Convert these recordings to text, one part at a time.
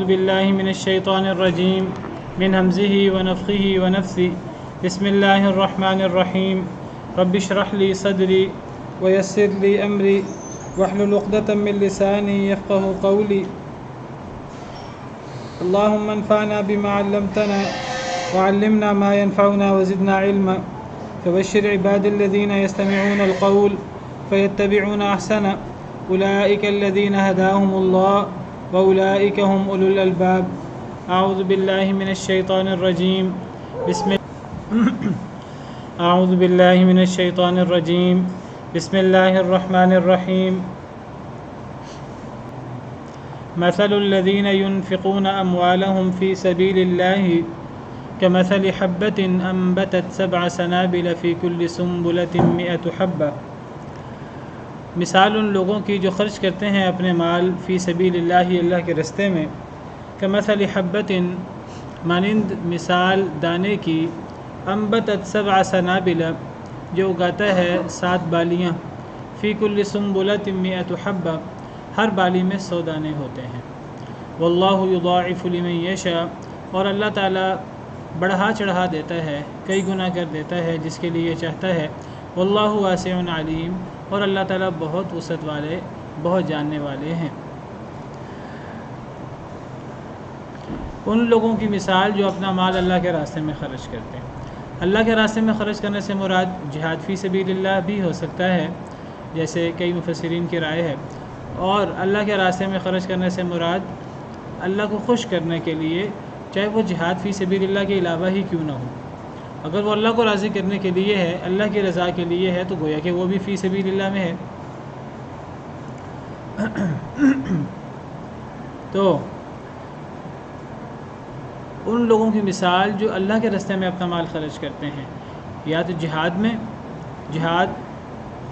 بالله من الشيطان الرجيم من همزه ونفخه ونفثه بسم الله الرحمن الرحيم رب اشرح لي صدري ويسر لي أمري واحلل عقدة من لساني يفقه قولي اللهم انفعنا بما علمتنا وعلمنا ما ينفعنا وزدنا علما فبشر عباد الذين يستمعون القول فيتبعون أحسنه أولئك الذين هداهم الله وأولئك هم أولو الألباب أعوذ بالله من الشيطان الرجيم أعوذ بالله من الشيطان الرجيم بسم الله الرحمن الرحيم مثل الذين ينفقون أموالهم في سبيل الله كمثل حبة أنبتت 7 سنابل في كل سنبلة 100 حبة مثال ان لوگوں کی جو خرچ کرتے ہیں اپنے مال فی سبیل اللہ اللہ کے راستے میں کمثل حبۃ مانند مثال دانے کی انبتت 7 سنابل جو اگاتا ہے 7 بالیاں فی کل سنبلۃ 100 حبہ ہر بالی میں 100 دانے ہوتے ہیں واللہ یضاعف لمن یشاء اور اللہ تعالیٰ بڑھا چڑھا دیتا ہے کئی گنا کر دیتا ہے جس کے لیے چاہتا ہے واللہ واسع علیم اور اللہ تعالیٰ بہت وسعت والے بہت جاننے والے ہیں ان لوگوں کی مثال جو اپنا مال اللہ کے راستے میں خرچ کرتے ہیں اللہ کے راستے میں خرچ کرنے سے مراد جہاد فی سبیل اللہ بھی ہو سکتا ہے جیسے کئی مفسرین کی رائے ہے اور اللہ کے راستے میں خرچ کرنے سے مراد اللہ کو خوش کرنے کے لیے چاہے وہ جہاد فی سبیل اللہ کے علاوہ ہی کیوں نہ ہو اگر وہ اللہ کو راضی کرنے کے لیے ہے اللہ کی رضا کے لیے ہے تو گویا کہ وہ بھی فی سبیل اللہ میں ہے تو ان لوگوں کی مثال جو اللہ کے راستے میں اپنا مال خرچ کرتے ہیں یا تو جہاد میں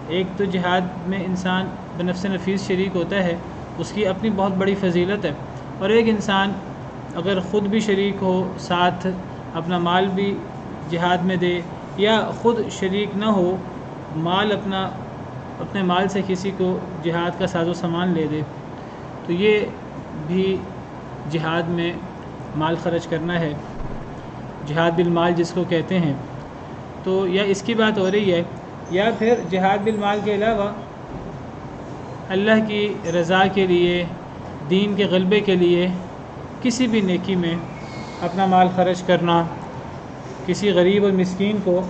ایک تو جہاد میں انسان بنفس نفیس شریک ہوتا ہے اس کی اپنی بہت بڑی فضیلت ہے اور ایک انسان اگر خود بھی شریک ہو ساتھ اپنا مال بھی جہاد میں دے یا خود شریک نہ ہو مال اپنے مال سے کسی کو جہاد کا ساز و سامان لے دے تو یہ بھی جہاد میں مال خرچ کرنا ہے جہاد بالمال جس کو کہتے ہیں تو یا اس کی بات ہو رہی ہے یا پھر جہاد بالمال کے علاوہ اللہ کی رضا کے لیے دین کے غلبے کے لیے کسی بھی نیکی میں اپنا مال خرچ کرنا کسی غریب اور مسکین کو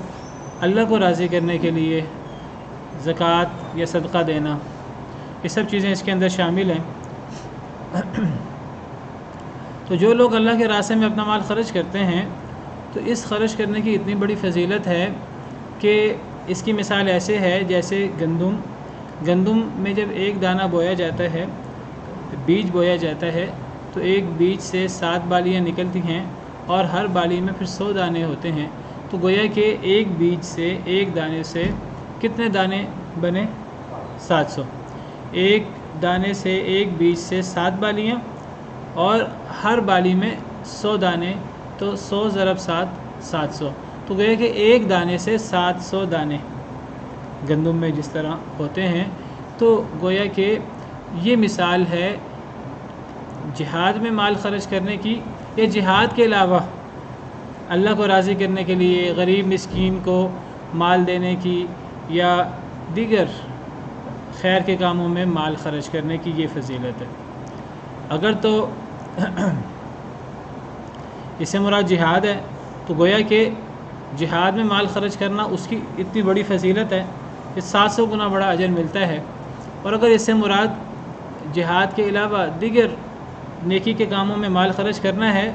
اللہ کو راضی کرنے کے لیے زکوٰۃ یا صدقہ دینا یہ سب چیزیں اس کے اندر شامل ہیں تو جو لوگ اللہ کے راستے میں اپنا مال خرچ کرتے ہیں تو اس خرچ کرنے کی اتنی بڑی فضیلت ہے کہ اس کی مثال ایسے ہے جیسے گندم میں جب ایک دانہ بویا جاتا ہے بیج بویا جاتا ہے تو ایک بیج سے 7 بالیاں نکلتی ہیں اور ہر بالی میں پھر 100 دانے ہوتے ہیں تو گویا کہ ایک بیج سے ایک دانے سے کتنے دانے بنے 700 ایک دانے سے ایک بیج سے 7 بالیاں اور ہر بالی میں 100 دانے تو 100 ضرب 7 700 تو گویا کہ ایک دانے سے 700 دانے گندم میں جس طرح ہوتے ہیں تو گویا کہ یہ مثال ہے جہاد میں مال خرچ کرنے کی یا جہاد کے علاوہ اللہ کو راضی کرنے کے لیے غریب مسکین کو مال دینے کی یا دیگر خیر کے کاموں میں مال خرچ کرنے کی یہ فضیلت ہے اگر تو اس سے مراد جہاد ہے تو گویا کہ جہاد میں مال خرچ کرنا اس کی اتنی بڑی فضیلت ہے کہ 700 گنا بڑا اجر ملتا ہے اور اگر اس سے مراد جہاد کے علاوہ دیگر نیکی کے کاموں میں مال خرچ کرنا ہے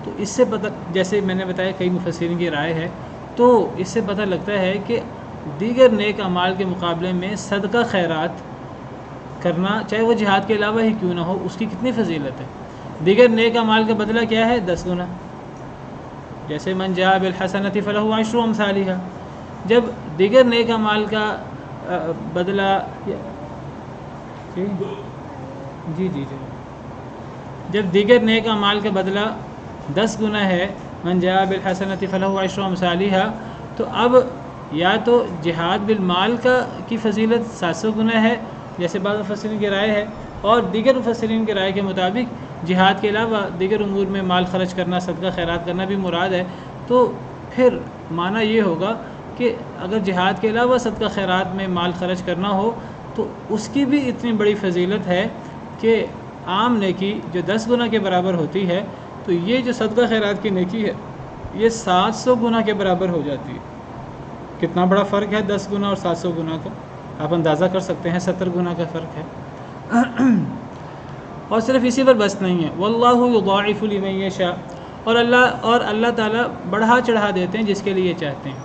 تو اس سے پتہ جیسے میں نے بتایا کئی مفسرین کی رائے ہے تو اس سے پتہ لگتا ہے کہ دیگر نیک اعمال کے مقابلے میں صدقہ خیرات کرنا چاہے وہ جہاد کے علاوہ ہی کیوں نہ ہو اس کی کتنی فضیلت ہے دیگر نیک اعمال کا بدلہ کیا ہے 10 گنا جیسے من جاء بالحسنۃ فلہ عشر امثالها جب دیگر نیک اعمال کا بدلہ جی جب دیگر نیک اعمال کا بدلہ 10 گنا ہے من جاء بالحسنۃ فلہ عشر امثالها تو اب یا تو جہاد بالمال کی فضیلت 700 گنا ہے جیسے بعض مفسرین کی رائے ہے اور دیگر مفسرین کی رائے کے مطابق جہاد کے علاوہ دیگر امور میں مال خرچ کرنا، صدقہ خیرات کرنا بھی مراد ہے، تو پھر معنی یہ ہوگا کہ اگر جہاد کے علاوہ صدقہ خیرات میں مال خرچ کرنا ہو تو اس کی بھی اتنی بڑی فضیلت ہے کہ عام نیکی جو 10 گنا کے برابر ہوتی ہے، تو یہ جو صدقہ خیرات کی نیکی ہے یہ 700 گنا کے برابر ہو جاتی ہے۔ کتنا بڑا فرق ہے 10 گنا اور 700 گنا کا، آپ اندازہ کر سکتے ہیں، 70 گنا کا فرق ہے۔ اور صرف اسی پر بس نہیں ہے، واللہ یضاعف لمن یشاء، اور اللہ تعالیٰ بڑھا چڑھا دیتے ہیں جس کے لیے چاہتے ہیں،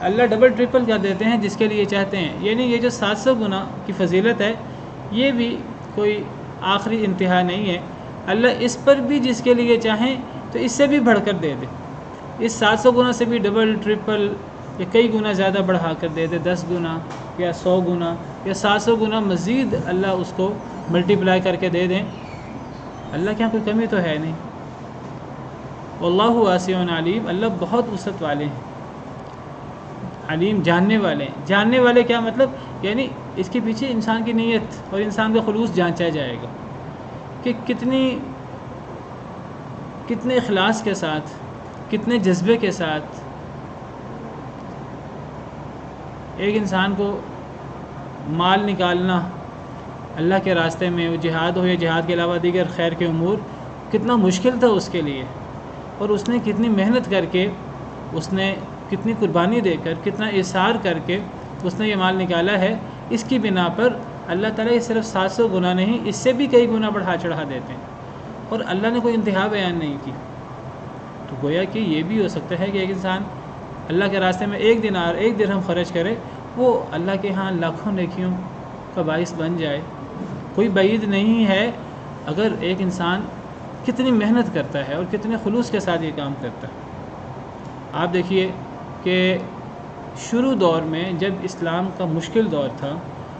اللہ ڈبل ٹرپل کر دیتے ہیں جس کے لیے چاہتے ہیں۔ یعنی یہ جو 700 گنا کی فضیلت ہے یہ بھی کوئی آخری انتہا نہیں ہے، اللہ اس پر بھی جس کے لیے چاہیں تو اس سے بھی بڑھ کر دے دے، اس 700 گنا سے بھی ڈبل ٹرپل یا کئی گنا زیادہ بڑھا کر دے دے، 10 گنا یا 100 گنا یا 700 گنا مزید اللہ اس کو ملٹی پلائی کر کے دے دیں۔ اللہ کے یہاں کوئی کمی تو ہے نہیں۔ واللہ واسع علیم، اللہ بہت وسعت والے ہیں، علیم جاننے والے ہیں۔ جاننے والے کیا مطلب؟ یعنی اس کے پیچھے انسان کی نیت اور انسان کا خلوص جانچا جائے گا کہ کتنے اخلاص کے ساتھ، کتنے جذبے کے ساتھ ایک انسان کو مال نکالنا اللہ کے راستے میں، وہ جہاد ہو یا جہاد کے علاوہ دیگر خیر کے امور، کتنا مشکل تھا اس کے لیے، اور اس نے کتنی محنت کر کے، اس نے کتنی قربانی دے کر، کتنا اثار کر کے اس نے یہ مال نکالا ہے۔ اس کی بنا پر اللہ تعالیٰ یہ صرف 700 گنا نہیں، اس سے بھی کئی گنا بڑھا چڑھا دیتے ہیں، اور اللہ نے کوئی انتہا بیان نہیں کی۔ تو گویا کہ یہ بھی ہو سکتا ہے کہ ایک انسان اللہ کے راستے میں 1 دینار 1 درہم خرچ کرے، وہ اللہ کے ہاں لاکھوں نیکیوں کا باعث بن جائے۔ کوئی بعید نہیں ہے اگر ایک انسان کتنی محنت کرتا ہے اور کتنے خلوص کے ساتھ یہ کام کرتا ہے۔ آپ دیکھیے کہ شروع دور میں جب اسلام کا مشکل دور تھا،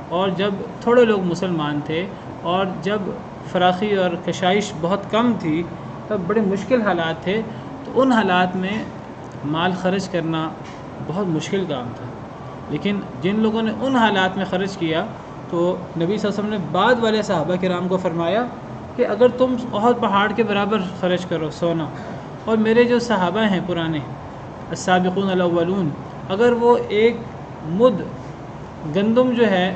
اور جب تھوڑے لوگ مسلمان تھے، اور جب فراخی اور کشائش بہت کم تھی، تب بڑے مشکل حالات تھے، تو ان حالات میں مال خرچ کرنا بہت مشکل کام تھا۔ لیکن جن لوگوں نے ان حالات میں خرچ کیا، تو نبی صلی اللہ علیہ وسلم نے بعد والے صحابہ کرام کو فرمایا کہ اگر تم احد پہاڑ کے برابر خرچ کرو سونا، اور میرے جو صحابہ ہیں پرانے السابقون الاولون، اگر وہ 1 مد گندم جو ہے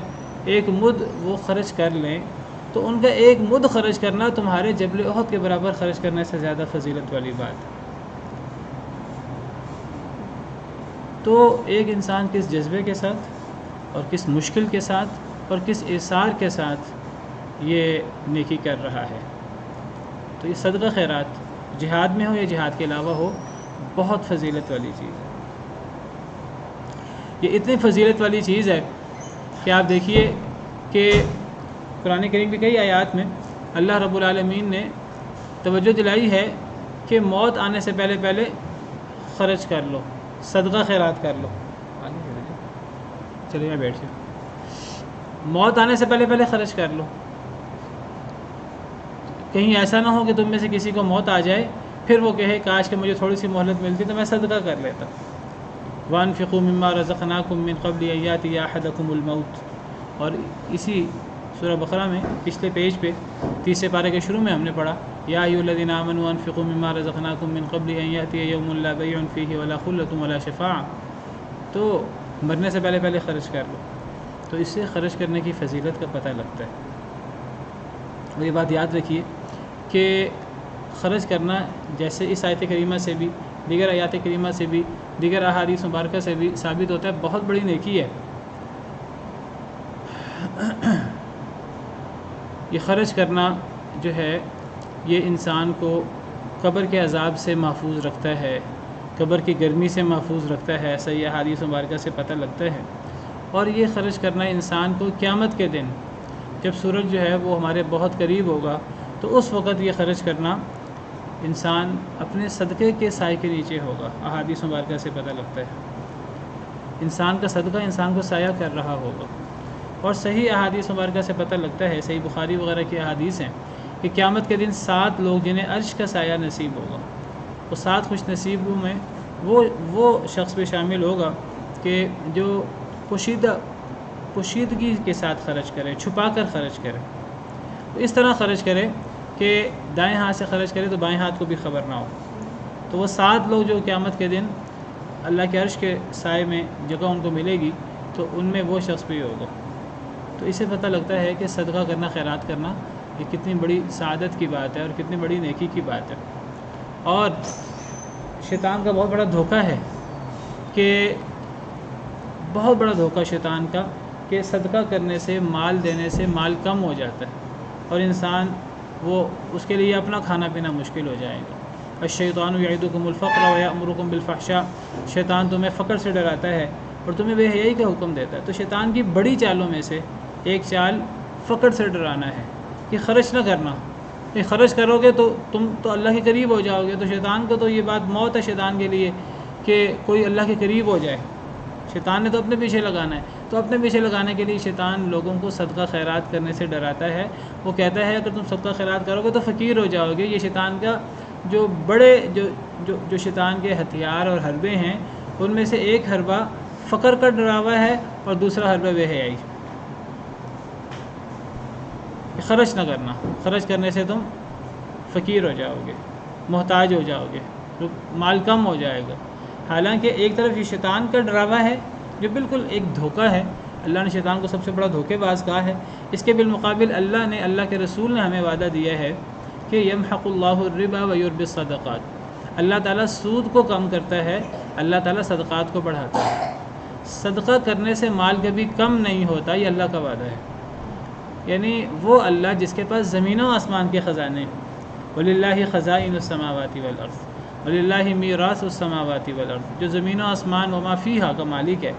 1 مد وہ خرچ کر لیں، تو ان کا 1 مد خرچ کرنا تمہارے جبل احد کے برابر خرچ کرنے سے زیادہ فضیلت والی بات ہے۔ تو ایک انسان کس جذبے کے ساتھ اور کس مشکل کے ساتھ اور کس اثار کے ساتھ یہ نیکی کر رہا ہے، تو یہ صدقہ خیرات جہاد میں ہو یا جہاد کے علاوہ ہو، بہت فضیلت والی چیز ہے۔ یہ اتنی فضیلت والی چیز ہے کہ آپ دیکھیے کہ قرآن کریم کی کئی آیات میں اللہ رب العالمین نے توجہ دلائی ہے کہ موت آنے سے پہلے پہلے خرچ کر لو، صدقہ خیرات کر لو۔ چلیے میں بیٹھ جاؤں۔ موت آنے سے پہلے پہلے خرچ کر لو، کہیں ایسا نہ ہو کہ تم میں سے کسی کو موت آ جائے پھر وہ کہے کاش کہ مجھے تھوڑی سی مہلت ملتی تو میں صدقہ کر لیتا۔ وَأَنفِقُوا مِمَّا رَزَقْنَاكُم مِّن قَبْلِ أَن يَأْتِيَ أَحَدَكُمُ الْمَوْتُ، اور اسی سورہ بقرہ میں پچھلے پیج پہ 30 پارے کے شروع میں ہم نے پڑھا یا ایھا الذین آمنوا انفقوا مما رزقناکم من قبل ان یأتی یوم لا بیع فیہ ولا خلۃ ولا شفاعۃ، تو مرنے سے پہلے پہلے خرچ کر لو، تو اس سے خرچ کرنے کی فضیلت کا پتہ لگتا ہے۔ اور یہ بات یاد رکھیے کہ خرچ کرنا جیسے اس آیت کریمہ سے بھی، دیگر آیات کریمہ سے بھی، دیگر احادیث مبارکہ سے بھی ثابت ہوتا ہے، بہت بڑی نیکی ہے۔ یہ خرچ کرنا جو ہے یہ انسان کو قبر کے عذاب سے محفوظ رکھتا ہے، قبر کی گرمی سے محفوظ رکھتا ہے، صحیح احادیث مبارکہ سے پتہ لگتا ہے۔ اور یہ خرچ کرنا انسان کو قیامت کے دن جب سورج جو ہے وہ ہمارے بہت قریب ہوگا تو اس وقت یہ خرچ کرنا انسان اپنے صدقے کے سائے کے نیچے ہوگا، احادیث مبارکہ سے پتہ لگتا ہے۔ انسان کا صدقہ انسان کو سایہ کر رہا ہوگا، اور صحیح احادیث مبارکہ سے پتہ لگتا ہے، صحیح بخاری وغیرہ کی احادیث ہیں کہ قیامت کے دن 7 لوگ جنہیں عرش کا سایہ نصیب ہوگا، وہ 7 خوش نصیبوں میں وہ شخص بھی شامل ہوگا کہ جو پوشیدگی کے ساتھ خرچ کرے، چھپا کر خرچ کرے، تو اس طرح خرچ کرے کہ دائیں ہاتھ سے خرچ کرے تو بائیں ہاتھ کو بھی خبر نہ ہو۔ تو وہ 7 لوگ جو قیامت کے دن اللہ کے عرش کے سائے میں جگہ ان کو ملے گی، تو ان میں وہ شخص بھی ہوگا۔ تو اسے پتہ لگتا ہے کہ صدقہ کرنا، خیرات کرنا یہ کتنی بڑی سعادت کی بات ہے اور کتنی بڑی نیکی کی بات ہے۔ اور شیطان کا بہت بڑا دھوکہ ہے کہ بہت بڑا دھوکہ شیطان کا کہ صدقہ کرنے سے، مال دینے سے مال کم ہو جاتا ہے اور انسان وہ اس کے لیے اپنا کھانا پینا مشکل ہو جائے گا۔ الشیطان یعدکم الفقر ویأمرکم بالفحشاء، شیطان تمہیں فقر سے ڈراتا ہے اور تمہیں بے حیائی کا حکم دیتا ہے۔ تو شیطان کی بڑی چالوں میں سے ایک چال فقر سے ڈرانا ہے کہ خرچ نہ کرنا، کہ خرچ کرو گے تو تم تو اللہ کے قریب ہو جاؤ گے۔ تو شیطان کو تو یہ بات موت ہے شیطان کے لیے کہ کوئی اللہ کے قریب ہو جائے۔ شیطان نے تو اپنے پیچھے لگانا ہے، تو اپنے پیچھے لگانے کے لیے شیطان لوگوں کو صدقہ خیرات کرنے سے ڈراتا ہے۔ وہ کہتا ہے اگر تم صدقہ خیرات کرو گے تو فقیر ہو جاؤ گے۔ یہ شیطان کا جو بڑے جو شیطان کے ہتھیار اور حربے ہیں، ان میں سے ایک حربہ فقر کا ڈراوا ہے اور دوسرا حربہ بے حیائی۔ خرچ نہ کرنا، خرچ کرنے سے تم فقیر ہو جاؤ گے، محتاج ہو جاؤ گے، مال کم ہو جائے گا۔ حالانکہ ایک طرف یہ شیطان کا ڈراوا ہے جو بالکل ایک دھوکہ ہے، اللہ نے شیطان کو سب سے بڑا دھوکے باز کہا ہے۔ اس کے بالمقابل اللہ کے رسول نے ہمیں وعدہ دیا ہے کہ یمحق اللہ الربا ویربی الصدقات، اللہ تعالیٰ سود کو کم کرتا ہے، اللہ تعالیٰ صدقات کو بڑھاتا ہے۔ صدقہ کرنے سے مال کبھی کم نہیں ہوتا، یہ اللہ کا وعدہ ہے۔ یعنی وہ اللہ جس کے پاس زمین و آسمان کے خزانے ہیں، وَلِلَّهِ خَزَائِنُ السَّمَاوَاتِ وَالْأَرْضِ وَلِلَّهِ مِيرَاثُ السَّمَاوَاتِ وَالْأَرْضِ، جو زمین و آسمان وما فیہا کا مالک ہے،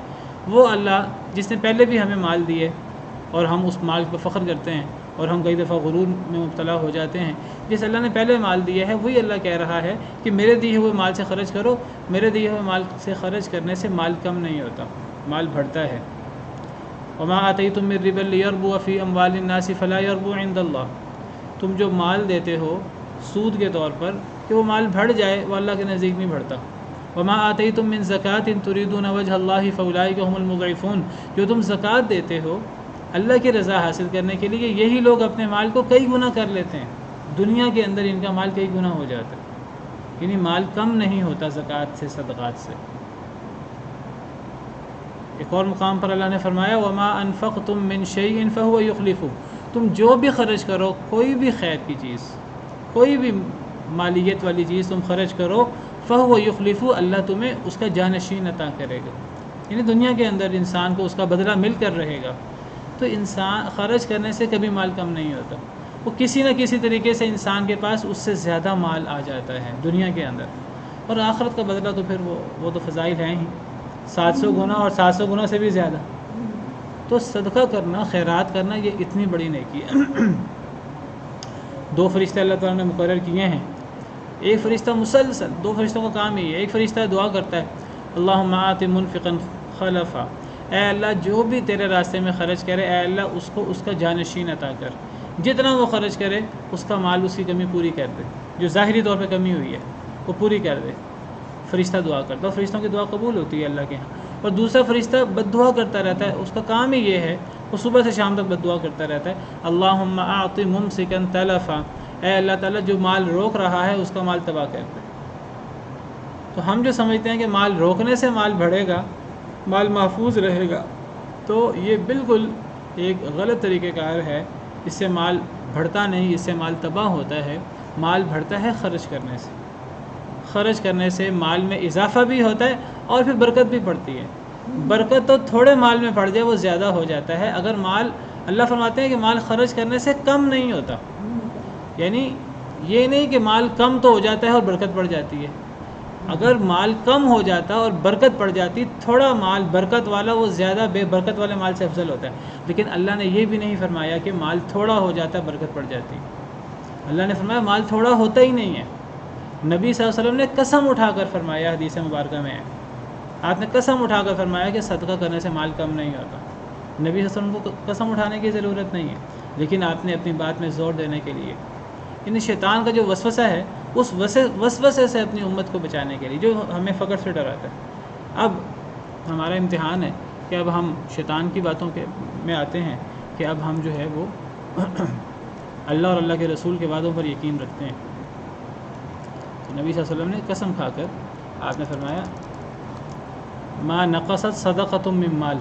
وہ اللہ جس نے پہلے بھی ہمیں مال دیے اور ہم اس مال پر فخر کرتے ہیں اور ہم کئی دفعہ غرور میں مبتلا ہو جاتے ہیں۔ جس اللہ نے پہلے مال دیا ہے وہی اللہ کہہ رہا ہے کہ میرے دیے ہوئے مال سے خرچ کرو، میرے دیے ہوئے مال سے خرچ کرنے سے مال کم نہیں ہوتا، مال بڑھتا ہے۔ وما آتیتم من ربا لیربو فی اموال الناس فلا یربو عند اللہ، تم جو مال دیتے ہو سود کے طور پر کہ وہ مال بڑھ جائے، وہ اللہ کے نزدیک نہیں بڑھتا۔ وما آتیتم من زکاۃ تریدون وجہ اللہ فاولئک هم المضعفون، جو تم زکوٰۃ دیتے ہو اللہ کی رضا حاصل کرنے کے لیے، یہی لوگ اپنے مال کو کئی گنا کر لیتے ہیں، دنیا کے اندر ان کا مال کئی گنا ہو جاتا ہے۔ یعنی مال کم نہیں ہوتا زکوٰۃ سے، صدقات سے۔ ایک اور مقام پر اللہ نے فرمایا وما انفقتم من شیء فهو یخلفہ، تم جو بھی خرچ کرو، کوئی بھی خیر کی چیز، کوئی بھی مالیت والی چیز تم خرچ کرو، فهو یخلفہ، اللہ تمہیں اس کا جانشین عطا کرے گا۔ یعنی دنیا کے اندر انسان کو اس کا بدلہ مل کر رہے گا۔ تو انسان خرچ کرنے سے کبھی مال کم نہیں ہوتا، وہ کسی نہ کسی طریقے سے انسان کے پاس اس سے زیادہ مال آ جاتا ہے دنیا کے اندر، اور آخرت کا بدلہ تو پھر وہ تو فضائل ہیں ہی، 700 گنا اور 700 گنا سے بھی زیادہ۔ تو صدقہ کرنا، خیرات کرنا، یہ اتنی بڑی نیکی ہے۔ 2 فرشتے اللہ تعالیٰ نے مقرر کیے ہیں، ایک فرشتہ مسلسل، 2 فرشتوں کا کام ہی ہے، ایک فرشتہ دعا کرتا ہے اللہم آت منفقا خلفا، اے اللہ جو بھی تیرے راستے میں خرچ کرے، اے اللہ اس کو اس کا جانشین عطا کر، جتنا وہ خرچ کرے اس کا مال اس کی کمی پوری کر دے، جو ظاہری طور پہ کمی ہوئی ہے وہ پوری کر دے۔ فرشتہ دعا کرتا ہے، فرشتوں کی دعا قبول ہوتی ہے اللہ کے ہاں۔ اور دوسرا فرشتہ بد دعا کرتا رہتا ہے، اس کا کام ہی یہ ہے، وہ صبح سے شام تک بد دعا کرتا رہتا ہے اللہم اعط ممسکا تلفا، اے اللہ تعالیٰ جو مال روک رہا ہے اس کا مال تباہ کر دے۔ تو ہم جو سمجھتے ہیں کہ مال روکنے سے مال بڑھے گا، مال محفوظ رہے گا، تو یہ بالکل ایک غلط طریقہ کار ہے۔ اس سے مال بڑھتا نہیں، اس سے مال تباہ ہوتا ہے۔ مال بڑھتا ہے خرچ کرنے سے، خرچ کرنے سے مال میں اضافہ بھی ہوتا ہے اور پھر برکت بھی پڑتی ہے۔ برکت تو تھوڑے مال میں پڑ جائے وہ زیادہ ہو جاتا ہے، اگر مال، اللہ فرماتے ہیں کہ مال خرچ کرنے سے کم نہیں ہوتا، یعنی یہ نہیں کہ مال کم تو ہو جاتا ہے اور برکت پڑ جاتی ہے۔ اگر مال کم ہو جاتا اور برکت پڑ جاتی، تھوڑا مال برکت والا وہ زیادہ بے برکت والے مال سے افضل ہوتا ہے، لیکن اللہ نے یہ بھی نہیں فرمایا کہ مال تھوڑا ہو جاتا ہے برکت پڑ جاتی۔ اللہ نے فرمایا مال تھوڑا ہوتا ہی نہیں ہے۔ نبی صلی اللہ علیہ وسلم نے قسم اٹھا کر فرمایا، حدیث مبارکہ میں ہے، آپ نے قسم اٹھا کر فرمایا کہ صدقہ کرنے سے مال کم نہیں ہوتا۔ نبی صلی اللہ علیہ وسلم کو قسم اٹھانے کی ضرورت نہیں ہے، لیکن آپ نے اپنی بات میں زور دینے کے لیے، یعنی شیطان کا جو وسوسہ ہے، اس وسوسے سے اپنی امت کو بچانے کے لیے، جو ہمیں فقر سے ڈراتا ہے۔ اب ہمارا امتحان ہے کہ اب ہم شیطان کی باتوں میں آتے ہیں کہ اب ہم جو ہے وہ اللہ اور اللہ کے رسول کے وعدوں پر یقین رکھتے ہیں۔ تو نبی صلی اللہ علیہ وسلم نے قسم کھا کر آپ نے فرمایا ما نقصت صدقۃ من مال،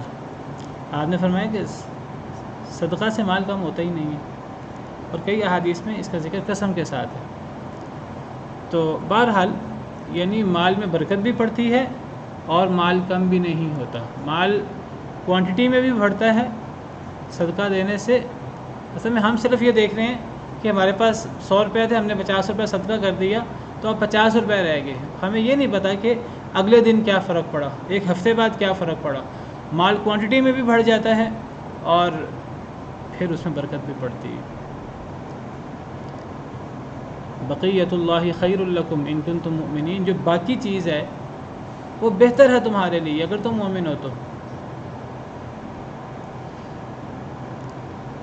آپ نے فرمایا کہ صدقہ سے مال کم ہوتا ہی نہیں ہے، اور کئی احادیث میں اس کا ذکر قسم کے ساتھ ہے۔ تو بہرحال یعنی مال میں برکت بھی پڑتی ہے اور مال کم بھی نہیں ہوتا، مال کوانٹٹی میں بھی بڑھتا ہے صدقہ دینے سے۔ اصل میں ہم صرف یہ دیکھ رہے ہیں کہ ہمارے پاس 100 روپے تھے، ہم نے 50 روپے صدقہ کر دیا تو اب 50 روپے رہ گئے، ہمیں یہ نہیں پتہ کہ اگلے دن کیا فرق پڑا، ایک ہفتے بعد کیا فرق پڑا۔ مال کوانٹٹی میں بھی بڑھ جاتا ہے اور پھر اس میں برکت بھی پڑتی ہے۔ بقیت اللہ خیر لکم ان کنتم مؤمنین، جو باقی چیز ہے وہ بہتر ہے تمہارے لیے اگر تم مومن ہو تو۔